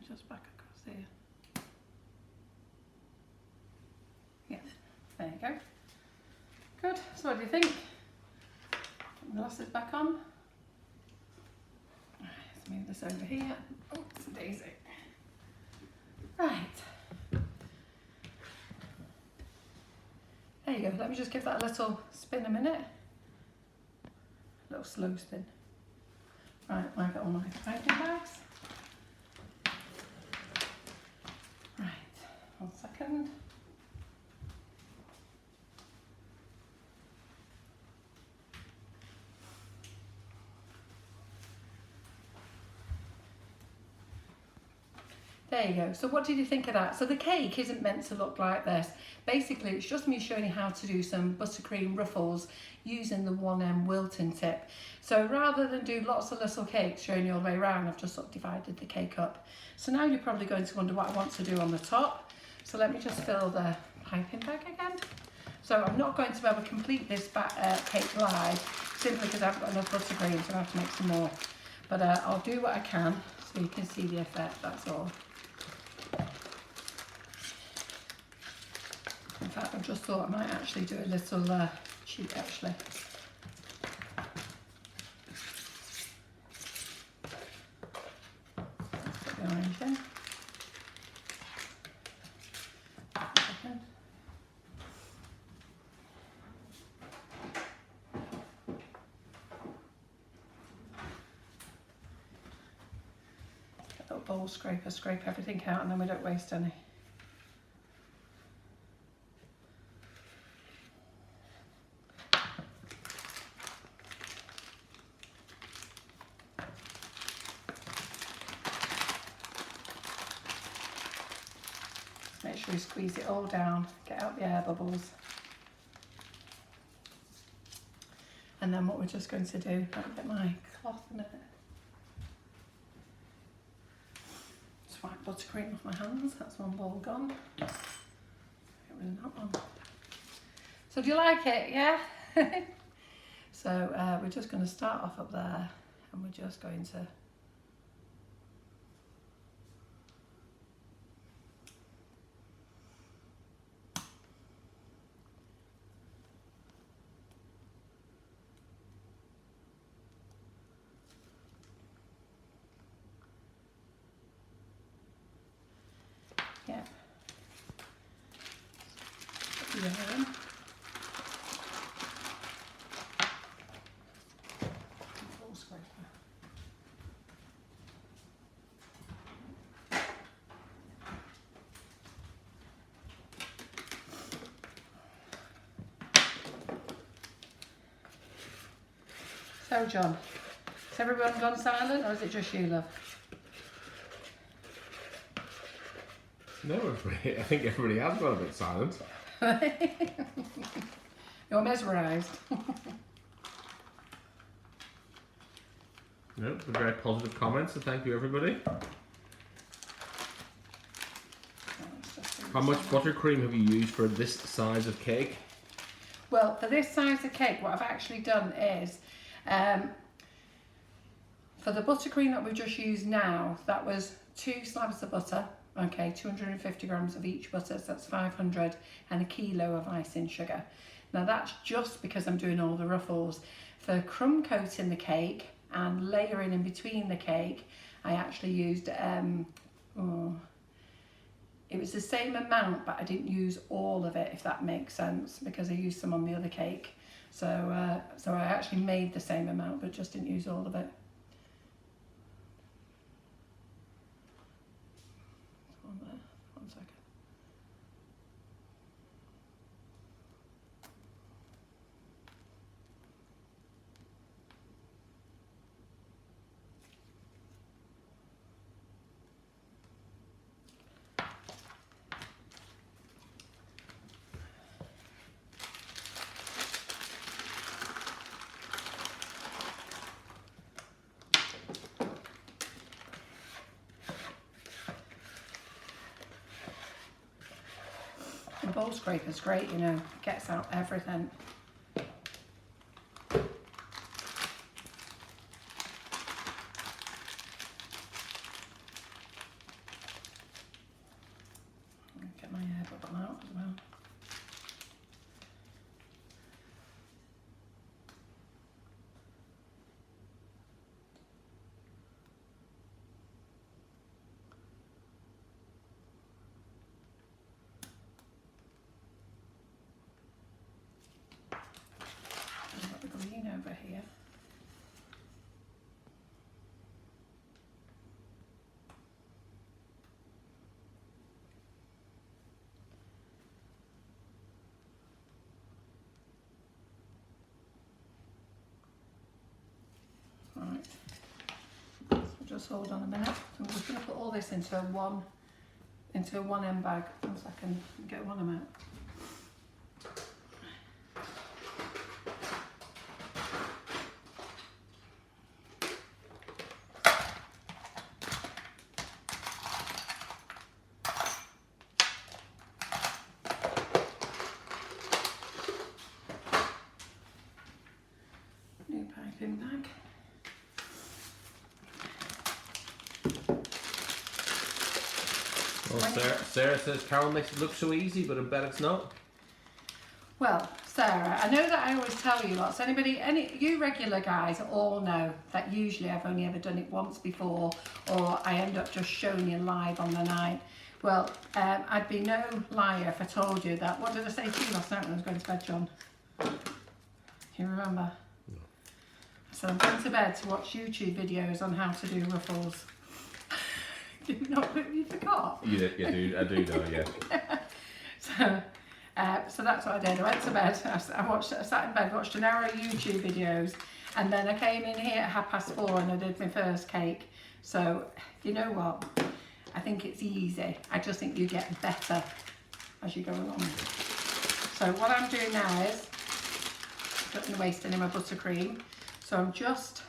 Just back across here. Yeah, there you go. Good. So what do you think? Put the glasses back on. Right, let's move this over here. Oh, it's a daisy. Right. There you go. Let me just give that a little spin a minute. A little slow spin. Right, I've got all my piping bags. Right, 1 second. There you go. So what did you think of that? So the cake isn't meant to look like this. Basically, it's just me showing you how to do some buttercream ruffles using the 1M Wilton tip. So rather than do lots of little cakes showing you all the way around, I've just sort of divided the cake up. So now you're probably going to wonder what I want to do on the top. So let me just fill the piping bag again. So I'm not going to be able to complete this cake live, simply because I haven't got enough buttercream, so I have to make some more. But I'll do what I can so you can see the effect, that's all. In fact, I just thought I might actually do a little cheat actually. Let's put the orange in. Get a little bowl scraper, scrape everything out and then we don't waste any. Make sure you squeeze it all down, get out the air bubbles. And then what we're just going to do, I'll get my cloth in it. Swipe buttercream off my hands, that's one ball gone. Get rid of that one. So do you like it, yeah? So we're just going to start off up there and we're just going to yeah. Yeah. So John, has everyone gone silent or is it just you, love? No, I think everybody has gone a bit silent. You're mesmerised. No, very positive comments, so thank you everybody. How much buttercream have you used for this size of cake? Well, for this size of cake, what I've actually done is, for the buttercream that we've just used now, that was 2 slabs of butter, okay, 250 grams of each butter, so that's 500, and a kilo of icing sugar. Now that's just because I'm doing all the ruffles. For crumb coating the cake and layering in between the cake, I actually used, it was the same amount, but I didn't use all of it, if that makes sense, because I used some on the other cake. So, so I actually made the same amount, but just didn't use all of it. One second. The bowl scraper's great, you know, gets out everything. Get my bubble out as well. Over here. Right. So just hold on a minute. I'm just going to put all this into a one end bag. 1 second. Get one amount. Piping bag. Well, Sarah says Carol makes it look so easy, but I bet it's not. Well, Sarah, I know that I always tell you lots. You regular guys all know that usually I've only ever done it once before, or I end up just showing you live on the night. Well, I'd be no liar if I told you that. What did I say to you last night when I was going to bed, John? Can you remember? So I'm going to bed to watch YouTube videos on how to do ruffles. Did you not? You forgot? Yeah, I do know, yeah. So that's what I did. I went to bed, I sat in bed, watched an hour of YouTube videos, and then I came in here at 4:30 and I did my first cake. So, you know what? I think it's easy. I just think you get better as you go along. So what I'm doing now is, don't want to waste any of my buttercream. So I'm just,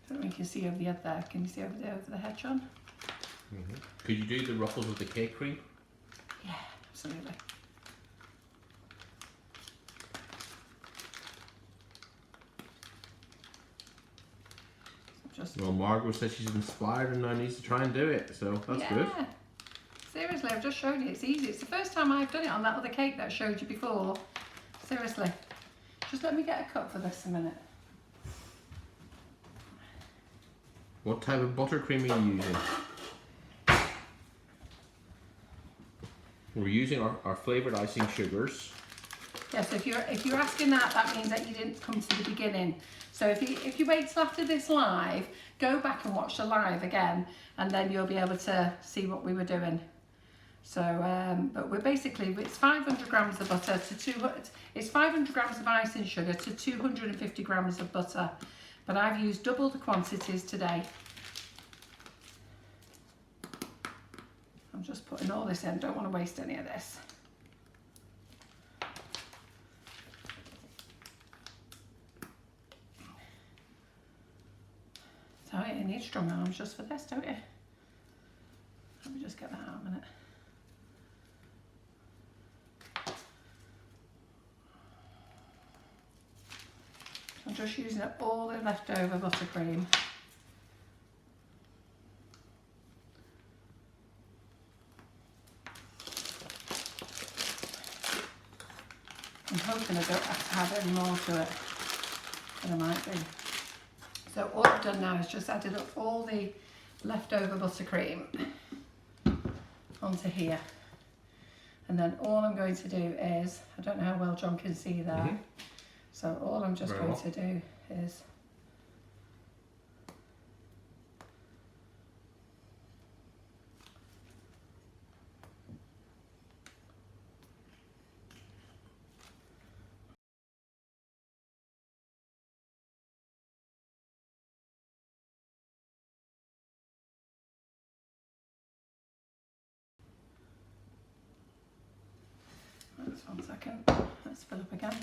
I don't know if you can see over the edge there. Can you see over the head, John? Mm-hmm. Could you do the ruffles with the cake cream? Yeah, absolutely. Well, Margaret says she's inspired and now needs to try and do it, so that's good. Seriously, I've just shown you, it's easy. It's the first time I've done it on that other cake that I showed you before. Seriously. Just let me get a cup for this a minute. What type of buttercream are you using? We're using our flavoured icing sugars. Yes, if you're asking that, that means that you didn't come to the beginning. So if you wait till after this live, go back and watch the live again, and then you'll be able to see what we were doing. So, but we're basically, it's 500 grams of butter to it's 500 grams of icing sugar to 250 grams of butter. But I've used double the quantities today. I'm just putting all this in, don't want to waste any of this. So you need strong arms just for this, don't you? Let me just get that out a minute. I'm just using up all the leftover buttercream. I'm hoping I don't have to add any more to it, but I might be. So all I've done now is just added up all the leftover buttercream onto here. And then all I'm going to do is, I don't know how well John can see there, Mm-hmm. so all I'm just going to do is just 1 second, let's fill up again.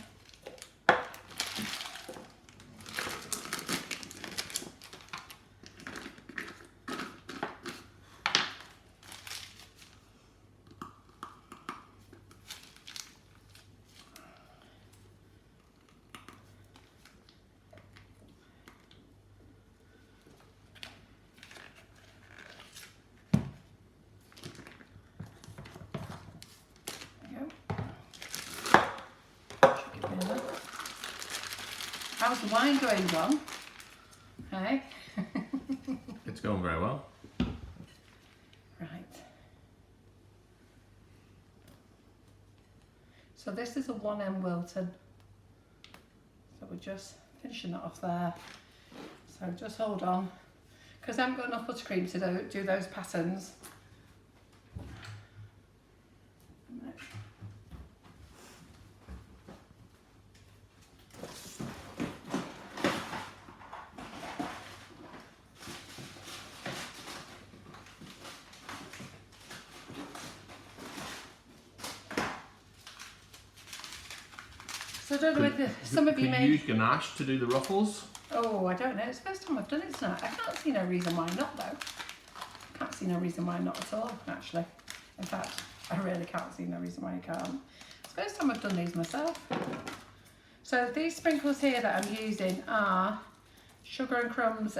How's the wine going, John? Hey? It's going very well. Right. So this is a 1M Wilton. So we're just finishing that off there. So just hold on. Because I haven't got enough buttercream to do those patterns. So I don't know whether some of you may use ganache to do the ruffles. Oh, I don't know. It's the first time I've done it tonight. I can't see no reason why not, though. I can't see no reason why not at all, actually. In fact, I really can't see no reason why you can't. It's the first time I've done these myself. So these sprinkles here that I'm using are Sugar and Crumbs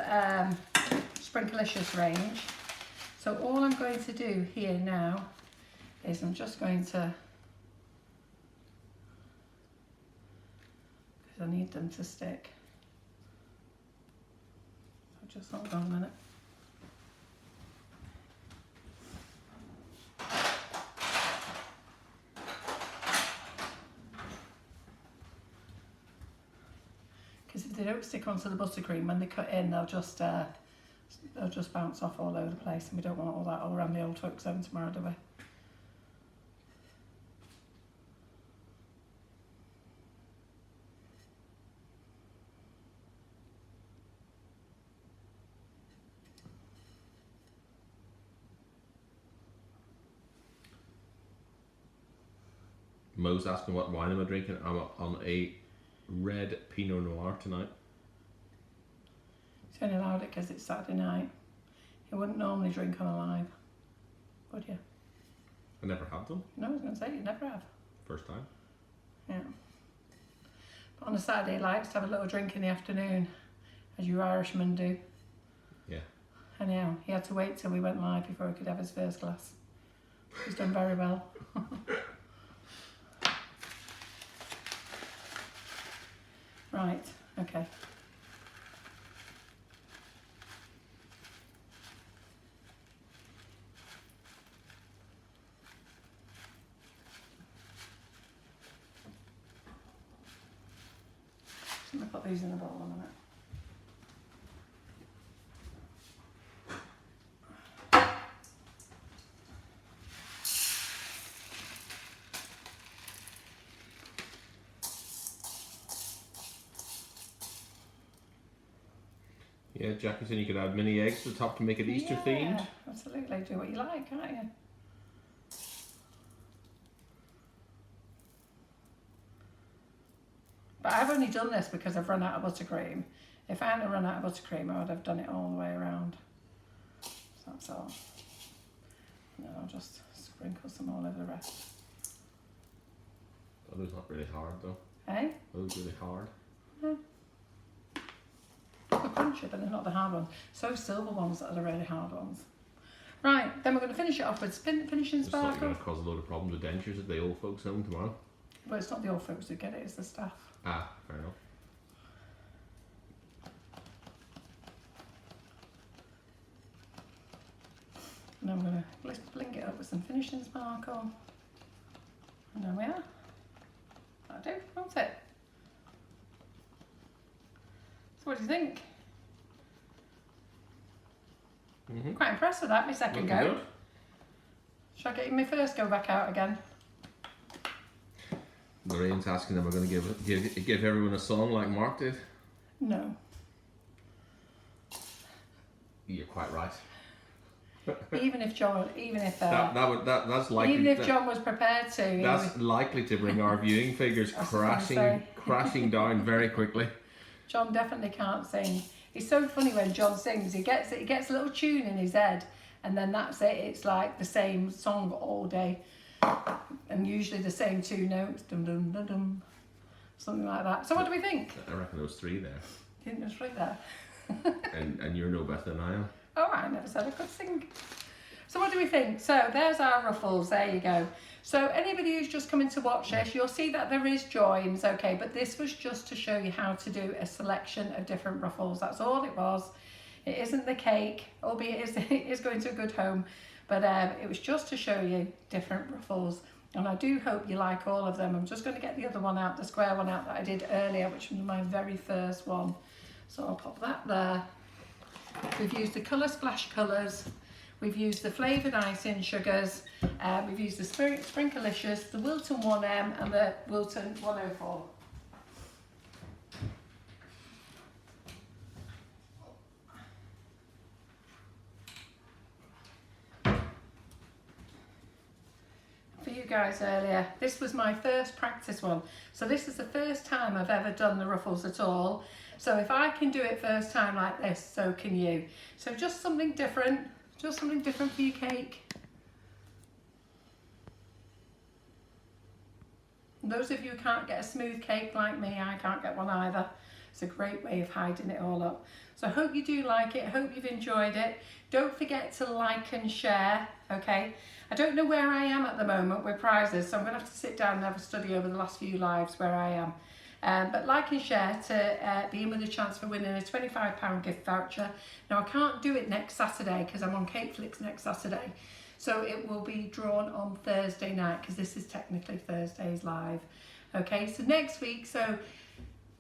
Sprinklicious range. So all I'm going to do here now is I'm just going to, because I need them to stick. So just hold on a minute. Because if they don't stick onto the buttercream, when they cut in, they'll just bounce off all over the place, and we don't want all that all around the old folk zone tomorrow, do we? Mo's asking what wine am I drinking. I'm on a red Pinot Noir tonight. He's only allowed it because it's Saturday night. He wouldn't normally drink on a live, would you? I never have done. No, I was going to say, you never have. First time. Yeah. But on a Saturday, he likes to have a little drink in the afternoon, as you Irishmen do. Yeah. Anyhow, he had to wait till we went live before he could have his first glass. He's done very well. Right, okay. I'm going to put these in the bowl in a minute. Yeah, Jackie said you could add mini eggs to the top to make it Easter themed. Absolutely, do what you like, can't you? But I've only done this because I've run out of buttercream. If I hadn't run out of buttercream, I would have done it all the way around. So that's all. And then I'll just sprinkle some all over the rest. That was not really hard though. Eh? That was really hard. No. They're crunchy, but they're not the hard ones. So silver ones that are the really hard ones. Right, then we're going to finish it off with finishing Just thought you're sparkle. going to cause a load of problems with dentures at the old folks' home tomorrow. Well, it's not the old folks who get it, it's the staff. Ah, fair enough. And I'm going to bling it up with some finishing sparkle. And there we are. That'll do, won't it? So what do you think? Quite impressed with that, my second Looking go. good. Shall I get my first go back out again? Lorraine's asking them, we're going to give everyone a song like Mark did. No. You're quite right. Even if John, That's likely. even if John was prepared to, he That's likely to bring our viewing figures crashing down very quickly. John definitely can't sing. It's so funny when John sings. He gets a little tune in his head, and then that's it. It's like the same song all day, and usually the same two notes, dum dum dum dum, something like that. So what do we think? I reckon there was 3 there. You think there's 3 there? and you're no better than I am. Oh, I never said I could sing. So what do we think? So there's our ruffles, there you go. So anybody who's just coming to watch this, you'll see that there is joins, okay, but this was just to show you how to do a selection of different ruffles. That's all it was. It isn't the cake, albeit it is going to a good home, but it was just to show you different ruffles. And I do hope you like all of them. I'm just going to get the other one out, the square one out that I did earlier, which was my very first one. So I'll pop that there. We've used the Colour Splash colours, we've used the flavoured icing sugars, we've used the Sprinklicious, the Wilton 1M and the Wilton 104. For you guys earlier, this was my first practice one. So this is the first time I've ever done the ruffles at all. So if I can do it first time like this, so can you. So just something different for your cake. And those of you who can't get a smooth cake like me, I can't get one either. It's a great way of hiding it all up. So I hope you do like it, I hope you've enjoyed it. Don't forget to like and share, okay? I don't know where I am at the moment with prizes, so I'm going to have to sit down and have a study over the last few lives where I am. But like and share to be in with a chance for winning a £25 gift voucher. Now I can't do it next Saturday because I'm on Cake Flicks next Saturday. So it will be drawn on Thursday night because this is technically Thursday's live. Okay, so next week, so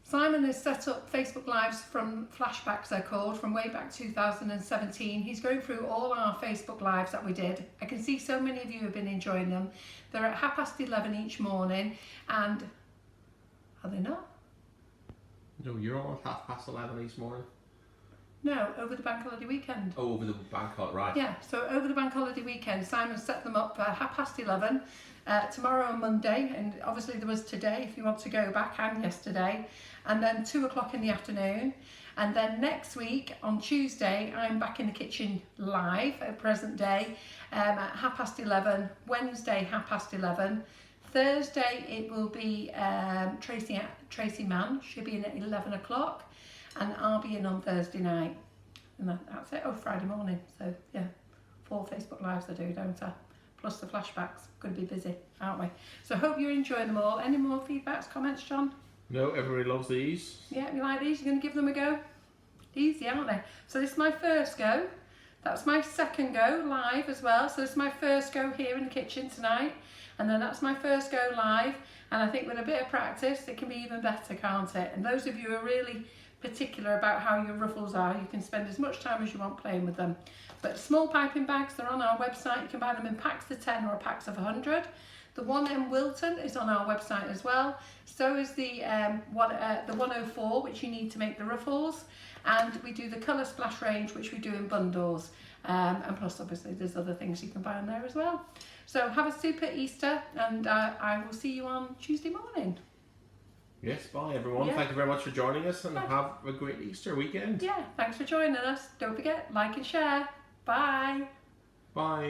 Simon has set up Facebook Lives from flashbacks, they're called, from way back 2017. He's going through all our Facebook Lives that we did. I can see so many of you have been enjoying them. They're at 11:30 each morning, and are they not? No, you're on 11:30 each morning. No, over the bank holiday weekend. Oh, over the bank holiday, right. Yeah, so over the bank holiday weekend, Simon set them up for 11:30, tomorrow and Monday, and obviously there was today if you want to go back, and yesterday, and then 2 o'clock in the afternoon. And then next week on Tuesday, I'm back in the kitchen live at present day at 11:30, Wednesday 11:30. Thursday it will be Tracy Mann, she'll be in at 11 o'clock, and I'll be in on Thursday night. And that's it. Oh, Friday morning. So yeah, 4 Facebook Lives I do, don't I? Plus the flashbacks. Going to be busy, aren't we? So hope you're enjoying them all. Any more feedbacks, comments, John? No, everybody loves these. Yeah, you like these? You're going to give them a go? Easy, aren't they? So this is my first go. That's my second go live as well. So this is my first go here in the kitchen tonight. And then that's my first go live. And I think with a bit of practice, it can be even better, can't it? And those of you who are really particular about how your ruffles are, you can spend as much time as you want playing with them. But small piping bags, they're on our website. You can buy them in packs of 10 or packs of 100. The 1M Wilton is on our website as well. So is the 104, which you need to make the ruffles. And we do the colour splash range, which we do in bundles. And plus, obviously, there's other things you can buy on there as well. So have a super Easter, and I will see you on Tuesday morning. Yes, bye everyone. Yeah. Thank you very much for joining us, and have a great Easter weekend. Yeah, thanks for joining us. Don't forget, like and share. Bye. Bye.